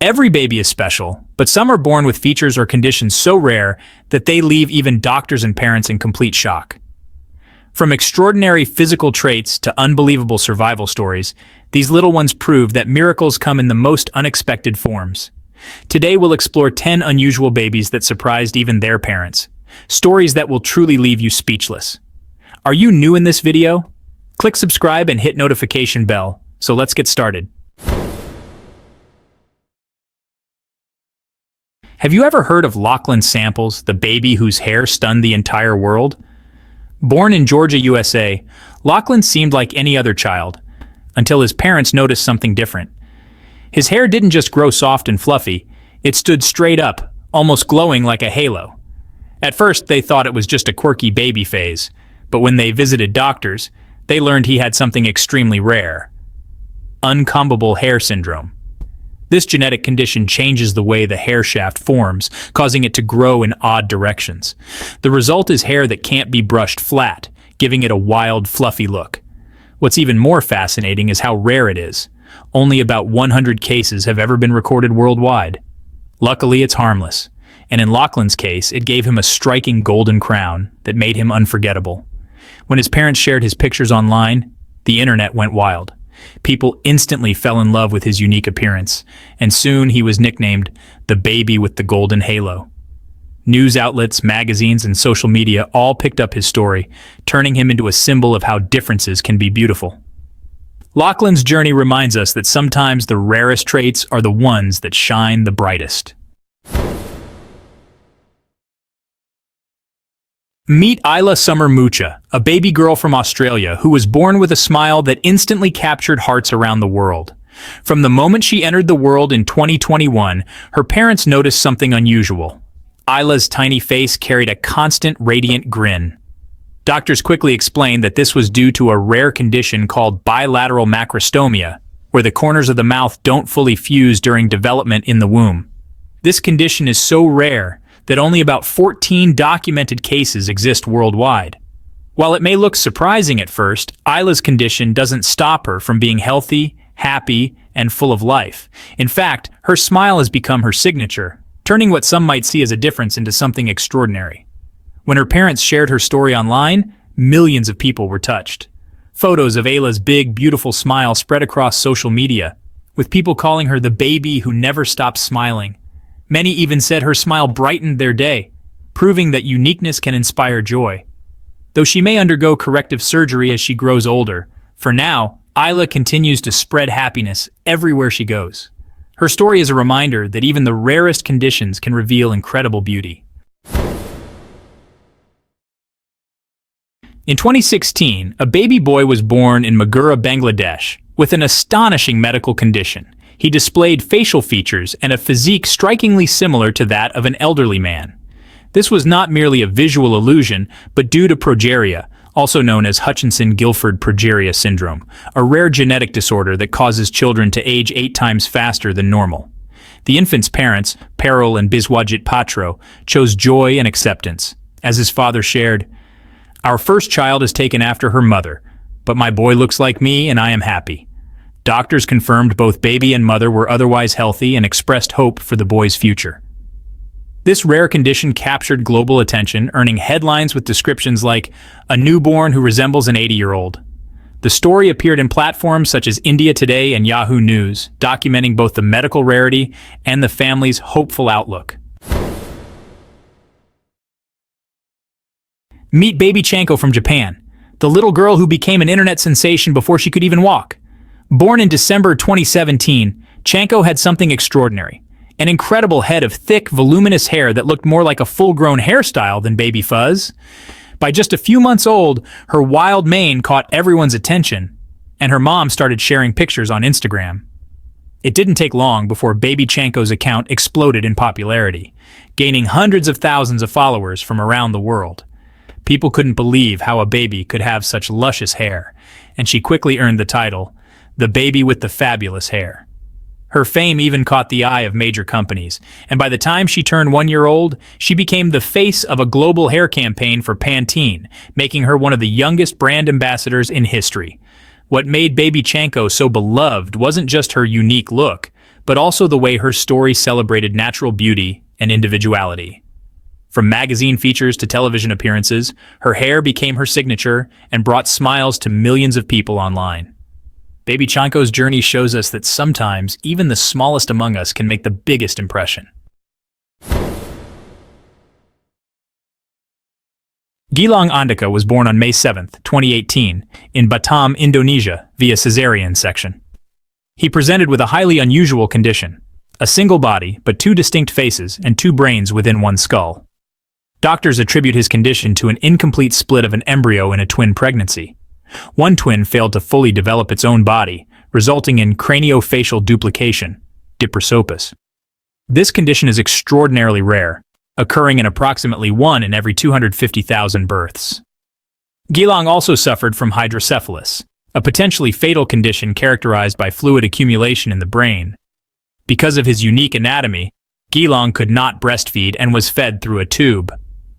Every baby is special, but some are born with features or conditions so rare that they leave even doctors and parents in complete shock. From extraordinary physical traits to unbelievable survival stories, these little ones prove that miracles come in the most unexpected forms. Today we'll explore 10 unusual babies that surprised even their parents. Stories that will truly leave you speechless. Are you new in this video? Click subscribe and hit notification bell, so let's get started. Have you ever heard of Lachlan Samples, the baby whose hair stunned the entire world? Born in Georgia, USA, Lachlan seemed like any other child, until his parents noticed something different. His hair didn't just grow soft and fluffy, it stood straight up, almost glowing like a halo. At first, they thought it was just a quirky baby phase, but when they visited doctors, they learned he had something extremely rare: uncombable hair syndrome. This genetic condition changes the way the hair shaft forms, causing it to grow in odd directions. The result is hair that can't be brushed flat, giving it a wild, fluffy look. What's even more fascinating is how rare it is. Only about 100 cases have ever been recorded worldwide. Luckily, it's harmless, and in Lachlan's case, it gave him a striking golden crown that made him unforgettable. When his parents shared his pictures online, the internet went wild. People instantly fell in love with his unique appearance, and soon he was nicknamed the baby with the golden halo. News outlets, magazines, and social media all picked up his story, turning him into a symbol of how differences can be beautiful. Lachlan's journey reminds us that sometimes the rarest traits are the ones that shine the brightest. Meet Isla Summer Mucha, a baby girl from Australia who was born with a smile that instantly captured hearts around the world. From the moment she entered the world in 2021, her parents noticed something unusual. Isla's tiny face carried a constant, radiant grin. Doctors quickly explained that this was due to a rare condition called bilateral macrostomia, where the corners of the mouth don't fully fuse during development in the womb. This condition is so rare that only about 14 documented cases exist worldwide. While it may look surprising at first, Isla's condition doesn't stop her from being healthy, happy, and full of life. In fact, her smile has become her signature, turning what some might see as a difference into something extraordinary. When her parents shared her story online, millions of people were touched. Photos of Isla's big, beautiful smile spread across social media, with people calling her the baby who never stops smiling. Many even said her smile brightened their day, proving that uniqueness can inspire joy. Though she may undergo corrective surgery as she grows older, for now, Isla continues to spread happiness everywhere she goes. Her story is a reminder that even the rarest conditions can reveal incredible beauty. In 2016, a baby boy was born in Maghera, Bangladesh, with an astonishing medical condition. He displayed facial features and a physique strikingly similar to that of an elderly man. This was not merely a visual illusion, but due to progeria, also known as Hutchinson-Gilford progeria syndrome, a rare genetic disorder that causes children to age 8 times faster than normal. The infant's parents, Parul and Biswajit Patro, chose joy and acceptance. As his father shared, "Our first child is taken after her mother, but my boy looks like me and I am happy." Doctors confirmed both baby and mother were otherwise healthy and expressed hope for the boy's future. This rare condition captured global attention, earning headlines with descriptions like, "A newborn who resembles an 80-year-old." The story appeared in platforms such as India Today and Yahoo News, documenting both the medical rarity and the family's hopeful outlook. Meet baby Chanko from Japan, the little girl who became an internet sensation before she could even walk. Born in December 2017, Chanko had something extraordinary: an incredible head of thick, voluminous hair that looked more like a full-grown hairstyle than baby fuzz. By just a few months old, her wild mane caught everyone's attention, and her mom started sharing pictures on Instagram. It didn't take long before baby Chanko's account exploded in popularity, gaining hundreds of thousands of followers from around the world. People couldn't believe how a baby could have such luscious hair, and she quickly earned the title, "The baby with the fabulous hair." Her fame even caught the eye of major companies, and by the time she turned 1 year old, she became the face of a global hair campaign for Pantene, making her one of the youngest brand ambassadors in history. What made baby Chanko so beloved wasn't just her unique look, but also the way her story celebrated natural beauty and individuality. From magazine features to television appearances, her hair became her signature and brought smiles to millions of people online. Baby Chanko's journey shows us that sometimes even the smallest among us can make the biggest impression. Gilang Andika was born on May 7, 2018, in Batam, Indonesia, via cesarean section. He presented with a highly unusual condition: a single body, but two distinct faces and two brains within one skull. Doctors attribute his condition to an incomplete split of an embryo in a twin pregnancy. One twin failed to fully develop its own body, resulting in craniofacial duplication, diprosopis. This condition is extraordinarily rare, occurring in approximately 1 in every 250,000 births. Gilang also suffered from hydrocephalus, a potentially fatal condition characterized by fluid accumulation in the brain. Because of his unique anatomy, Gilang could not breastfeed and was fed through a tube.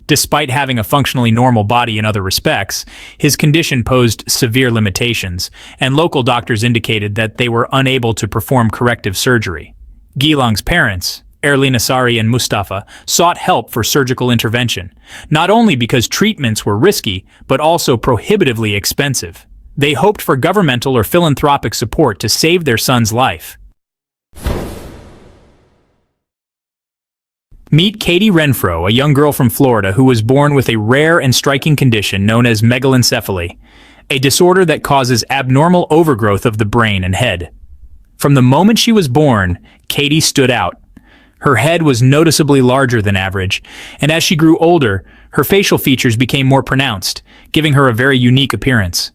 Despite having a functionally normal body in other respects, his condition posed severe limitations, and local doctors indicated that they were unable to perform corrective surgery. Gilang's parents, Erlin Asari and Mustafa, sought help for surgical intervention, not only because treatments were risky, but also prohibitively expensive. They hoped for governmental or philanthropic support to save their son's life. Meet Katie Renfro, a young girl from Florida who was born with a rare and striking condition known as megalencephaly, a disorder that causes abnormal overgrowth of the brain and head. From the moment she was born, Katie stood out. Her head was noticeably larger than average, and as she grew older, her facial features became more pronounced, giving her a very unique appearance.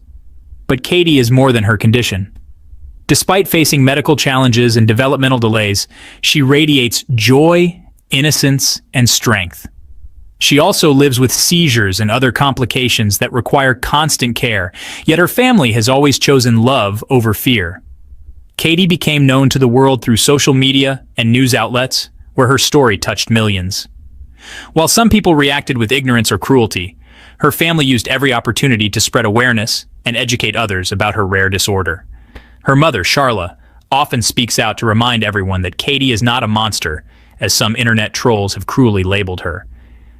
But Katie is more than her condition. Despite facing medical challenges and developmental delays, she radiates joy, innocence, and strength. She also lives with seizures and other complications that require constant care, yet her family has always chosen love over fear. Katie became known to the world through social media and news outlets, where her story touched millions. While some people reacted with ignorance or cruelty, her family used every opportunity to spread awareness and educate others about her rare disorder. Her mother, Charla, often speaks out to remind everyone that Katie is not a monster, as some internet trolls have cruelly labeled her.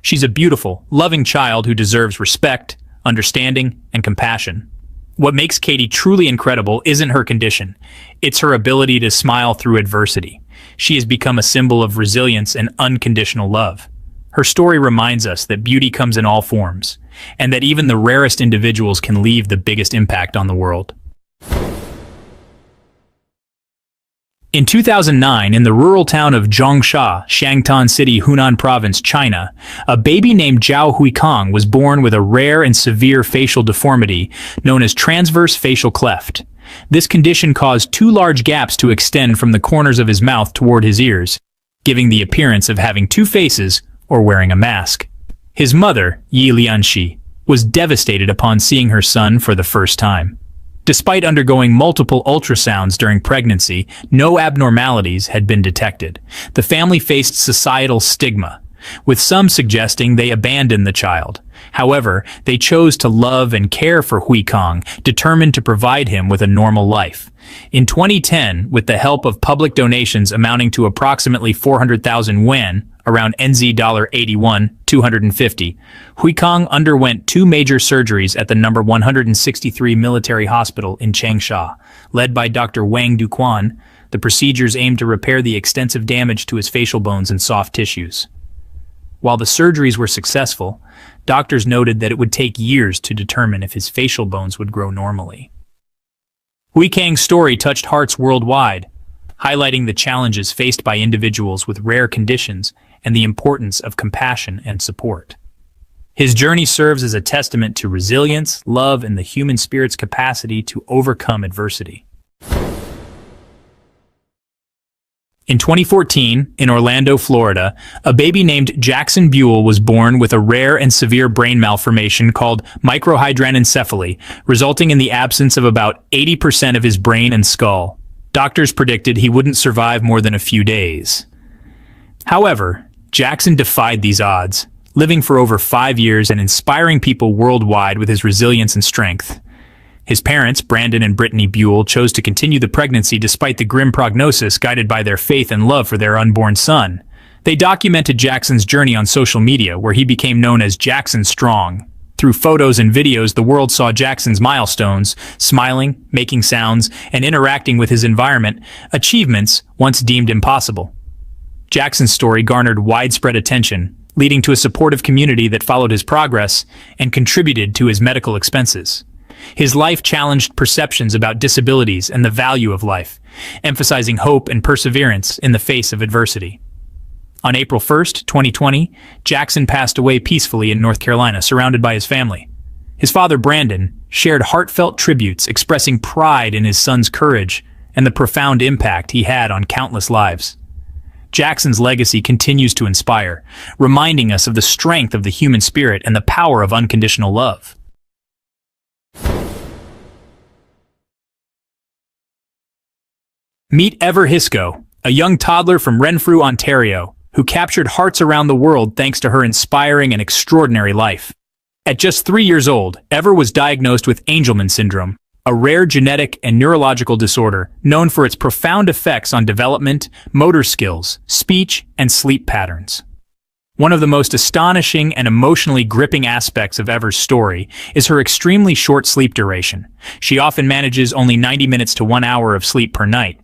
She's a beautiful, loving child who deserves respect, understanding, and compassion. What makes Katie truly incredible isn't her condition, it's her ability to smile through adversity. She has become a symbol of resilience and unconditional love. Her story reminds us that beauty comes in all forms, and that even the rarest individuals can leave the biggest impact on the world. In 2009, in the rural town of Zhongsha, Shangtan City, Hunan Province, China, a baby named Xiao Hui Kong was born with a rare and severe facial deformity known as transverse facial cleft. This condition caused two large gaps to extend from the corners of his mouth toward his ears, giving the appearance of having two faces or wearing a mask. His mother, Yi Lianxi, was devastated upon seeing her son for the first time. Despite undergoing multiple ultrasounds during pregnancy, no abnormalities had been detected. The family faced societal stigma, with some suggesting they abandoned the child. However, they chose to love and care for Hui Kong, determined to provide him with a normal life. In 2010, with the help of public donations amounting to approximately 400,000 yuan, around NZ $81,250, Hui Kong underwent two major surgeries at the number 163 military hospital in Changsha. Led by Dr. Wang Duquan, the procedures aimed to repair the extensive damage to his facial bones and soft tissues. While the surgeries were successful, doctors noted that it would take years to determine if his facial bones would grow normally. Hui Kong's story touched hearts worldwide, highlighting the challenges faced by individuals with rare conditions and the importance of compassion and support. His journey serves as a testament to resilience, love, and the human spirit's capacity to overcome adversity. In 2014, in Orlando, Florida, a baby named Jaxon was born with a rare and severe brain malformation called microhydranencephaly, resulting in the absence of about 80% of his brain and skull. Doctors predicted he wouldn't survive more than a few days. However, Jaxon defied these odds, living for over 5 years and inspiring people worldwide with his resilience and strength. His parents, Brandon and Brittany Buell, chose to continue the pregnancy despite the grim prognosis, guided by their faith and love for their unborn son. They documented Jaxon's journey on social media, where he became known as Jaxon Strong. Through photos and videos, the world saw Jaxon's milestones, smiling, making sounds, and interacting with his environment, achievements once deemed impossible. Jaxon's story garnered widespread attention, leading to a supportive community that followed his progress and contributed to his medical expenses. His life challenged perceptions about disabilities and the value of life, emphasizing hope and perseverance in the face of adversity. On April 1st, 2020, Jaxon passed away peacefully in North Carolina, surrounded by his family. His father, Brandon, shared heartfelt tributes expressing pride in his son's courage and the profound impact he had on countless lives. Jaxon's legacy continues to inspire, reminding us of the strength of the human spirit and the power of unconditional love. Meet Ever Hisco, a young toddler from Renfrew, Ontario, who captured hearts around the world thanks to her inspiring and extraordinary life. At just 3 years old, Ever was diagnosed with Angelman syndrome, a rare genetic and neurological disorder known for its profound effects on development, motor skills, speech, and sleep patterns. One of the most astonishing and emotionally gripping aspects of Ever's story is her extremely short sleep duration. She often manages only 90 minutes to 1 hour of sleep per night.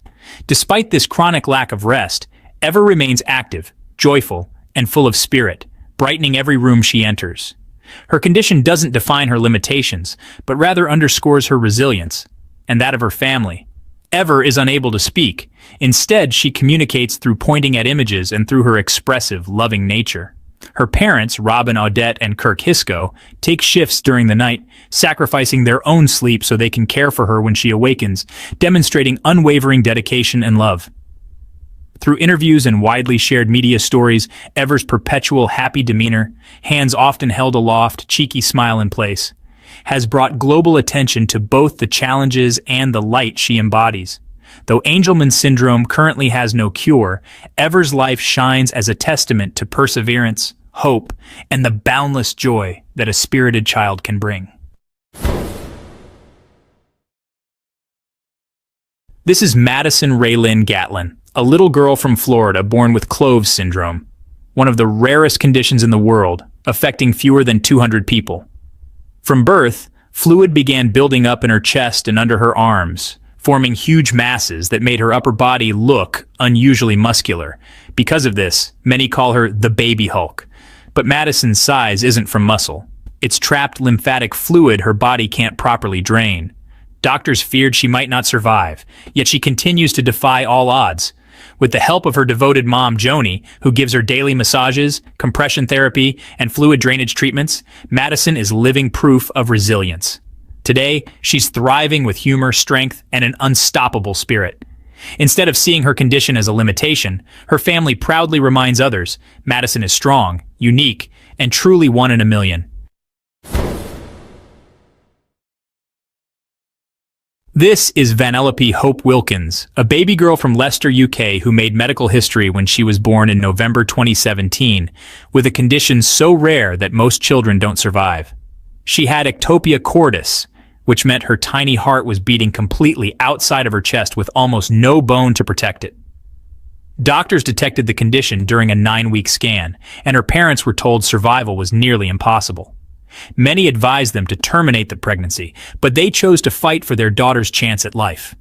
Despite this chronic lack of rest, Ever remains active, joyful, and full of spirit, brightening every room she enters. Her condition doesn't define her limitations, but rather underscores her resilience, and that of her family. Ever is unable to speak. Instead, she communicates through pointing at images and through her expressive, loving nature. Her parents, Robin Audette and Kirk Hisco, take shifts during the night, sacrificing their own sleep so they can care for her when she awakens, demonstrating unwavering dedication and love. Through interviews and widely shared media stories, Ever's perpetual happy demeanor, hands often held aloft, cheeky smile in place, has brought global attention to both the challenges and the light she embodies. Though Angelman syndrome currently has no cure, Ever's life shines as a testament to perseverance, hope, and the boundless joy that a spirited child can bring. This is Madison Raylyn Gatlin, a little girl from Florida born with Clove syndrome, one of the rarest conditions in the world, affecting fewer than 200 people. From birth, fluid began building up in her chest and under her arms, forming huge masses that made her upper body look unusually muscular. Because of this, many call her the baby Hulk. But Madison's size isn't from muscle. It's trapped lymphatic fluid her body can't properly drain. Doctors feared she might not survive, yet she continues to defy all odds. With the help of her devoted mom, Joni, who gives her daily massages, compression therapy, and fluid drainage treatments, Madison is living proof of resilience. Today, she's thriving with humor, strength, and an unstoppable spirit. Instead of seeing her condition as a limitation, her family proudly reminds others, Madison is strong, unique, and truly one in a million. This is Vanelopey Hope Wilkins, a baby girl from Leicester, UK who made medical history when she was born in November 2017, with a condition so rare that most children don't survive. She had ectopia cordis, which meant her tiny heart was beating completely outside of her chest with almost no bone to protect it. Doctors detected the condition during a 9-week scan, and her parents were told survival was nearly impossible. Many advised them to terminate the pregnancy, but they chose to fight for their daughter's chance at life.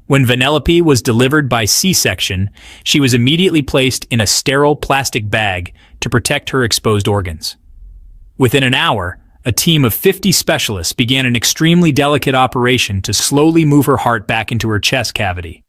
When Vanelopey was delivered by C-section, she was immediately placed in a sterile plastic bag to protect her exposed organs. Within an hour, a team of 50 specialists began an extremely delicate operation to slowly move her heart back into her chest cavity.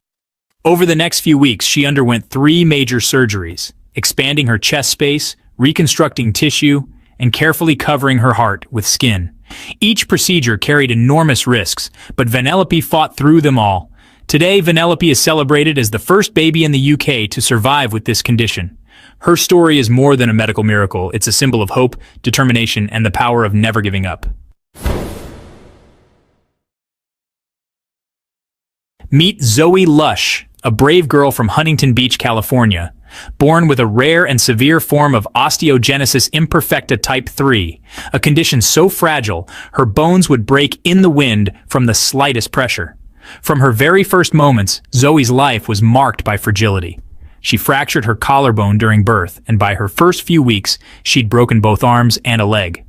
Over the next few weeks, she underwent 3 major surgeries, expanding her chest space, reconstructing tissue, and carefully covering her heart with skin. Each procedure carried enormous risks, but Vanelopey fought through them all. Today, Vanelopey is celebrated as the first baby in the UK to survive with this condition. Her story is more than a medical miracle. It's a symbol of hope, determination, and the power of never giving up. Meet Zoe Lush, a brave girl from Huntington Beach, California, born with a rare and severe form of osteogenesis imperfecta type 3, a condition so fragile her bones would break in the wind from the slightest pressure. From her very first moments, Zoe's life was marked by fragility. She fractured her collarbone during birth, and by her first few weeks, she'd broken both arms and a leg.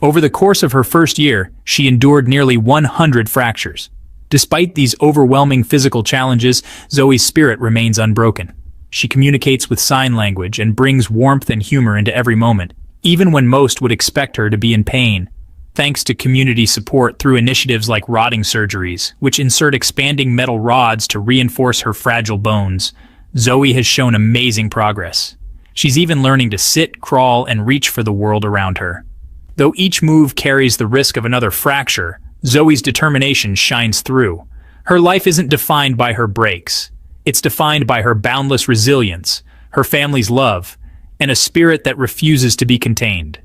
Over the course of her first year, she endured nearly 100 fractures. Despite these overwhelming physical challenges, Zoe's spirit remains unbroken. She communicates with sign language and brings warmth and humor into every moment, even when most would expect her to be in pain. Thanks to community support through initiatives like rodding surgeries, which insert expanding metal rods to reinforce her fragile bones, Zoe has shown amazing progress. She's even learning to sit, crawl, and reach for the world around her. Though each move carries the risk of another fracture, Zoe's determination shines through. Her life isn't defined by her breaks. It's defined by her boundless resilience, her family's love, and a spirit that refuses to be contained.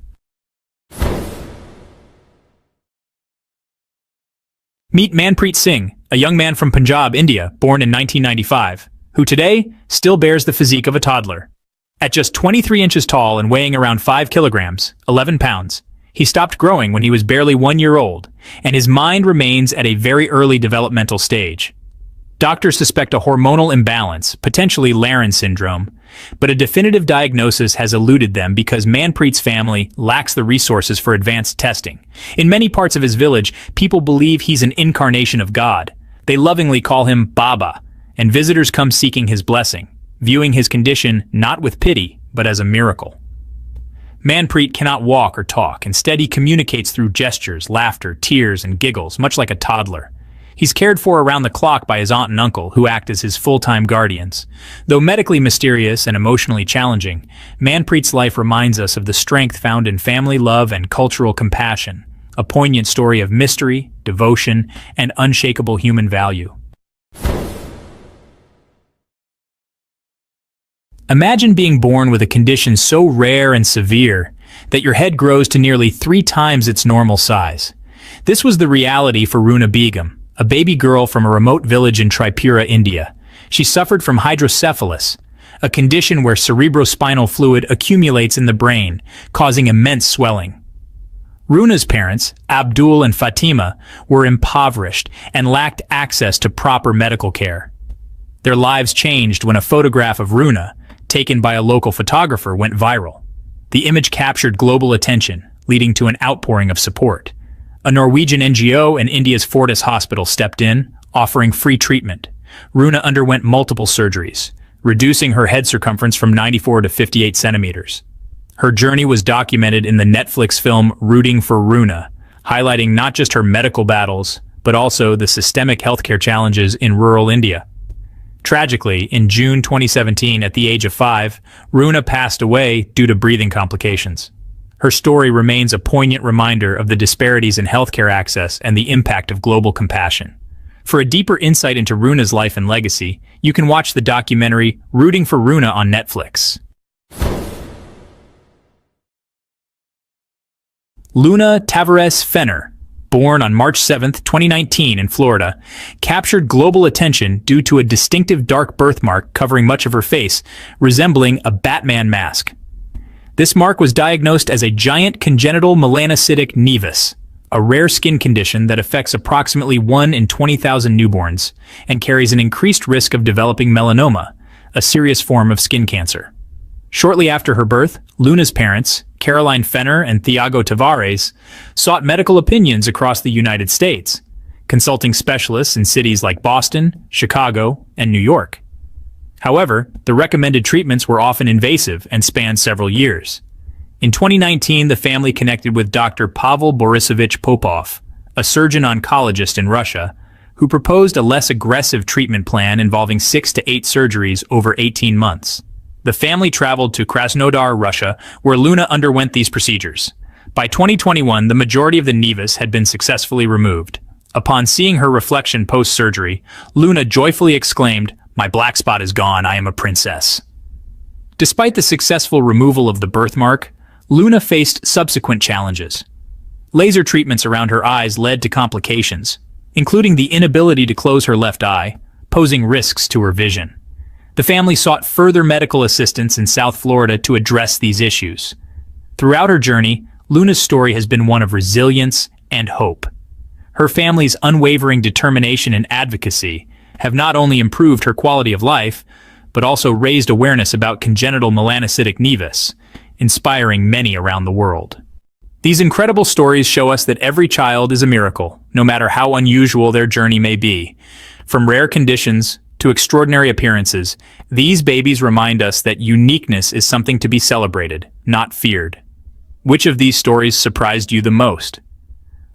Meet Manpreet Singh, a young man from Punjab, India, born in 1995, who today still bears the physique of a toddler. At just 23 inches tall and weighing around 5 kilograms, 11 pounds, he stopped growing when he was barely 1 year old, and his mind remains at a very early developmental stage. Doctors suspect a hormonal imbalance, potentially Lachlan syndrome, but a definitive diagnosis has eluded them because Manpreet's family lacks the resources for advanced testing. In many parts of his village, people believe he's an incarnation of God. They lovingly call him Baba, and visitors come seeking his blessing, viewing his condition not with pity, but as a miracle. Manpreet cannot walk or talk. Instead, he communicates through gestures, laughter, tears, and giggles, much like a toddler. He's cared for around the clock by his aunt and uncle, who act as his full-time guardians. Though medically mysterious and emotionally challenging, Manpreet's life reminds us of the strength found in family love and cultural compassion, a poignant story of mystery, devotion, and unshakable human value. Imagine being born with a condition so rare and severe that your head grows to nearly 3 times its normal size. This was the reality for Roona Begum, a baby girl from a remote village in Tripura, India. She suffered from hydrocephalus, a condition where cerebrospinal fluid accumulates in the brain, causing immense swelling. Roona's parents, Abdul and Fatima, were impoverished and lacked access to proper medical care. Their lives changed when a photograph of Roona, taken by a local photographer, went viral. The image captured global attention, leading to an outpouring of support. A Norwegian NGO and India's Fortis Hospital stepped in, offering free treatment. Roona underwent multiple surgeries, reducing her head circumference from 94 to 58 centimeters. Her journey was documented in the Netflix film Rooting for Roona, highlighting not just her medical battles, but also the systemic healthcare challenges in rural India. Tragically, in June 2017, at the age of 5, Roona passed away due to breathing complications. Her story remains a poignant reminder of the disparities in healthcare access and the impact of global compassion. For a deeper insight into Roona's life and legacy, you can watch the documentary Rooting for Roona on Netflix. Luna Tavares Fenner, born on March 7, 2019 in Florida, captured global attention due to a distinctive dark birthmark covering much of her face, resembling a Batman mask. This mark was diagnosed as a giant congenital melanocytic nevus, a rare skin condition that affects approximately 1 in 20,000 newborns and carries an increased risk of developing melanoma, a serious form of skin cancer. Shortly after her birth, Luna's parents, Caroline Fenner and Thiago Tavares, sought medical opinions across the United States, consulting specialists in cities like Boston, Chicago, and New York. However, the recommended treatments were often invasive and spanned several years. In 2019, the family connected with Dr. Pavel Borisovich Popov, a surgeon oncologist in Russia, who proposed a less aggressive treatment plan involving 6 to 8 surgeries over 18 months. The family traveled to Krasnodar, Russia, where Luna underwent these procedures. By 2021, the majority of the nevus had been successfully removed. Upon seeing her reflection post-surgery, Luna joyfully exclaimed, "My black spot is gone, I am a princess." Despite the successful removal of the birthmark, Luna faced subsequent challenges. Laser treatments around her eyes led to complications, including the inability to close her left eye, posing risks to her vision. The family sought further medical assistance in South Florida to address these issues. Throughout her journey, Luna's story has been one of resilience and hope. Her family's unwavering determination and advocacy have not only improved her quality of life, but also raised awareness about congenital melanocytic nevus, inspiring many around the world. These incredible stories show us that every child is a miracle, no matter how unusual their journey may be. From rare conditions to extraordinary appearances, these babies remind us that uniqueness is something to be celebrated, not feared. Which of these stories surprised you the most?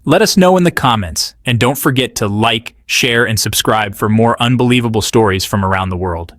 Let us know in the comments, and don't forget to like, share, and subscribe for more unbelievable stories from around the world.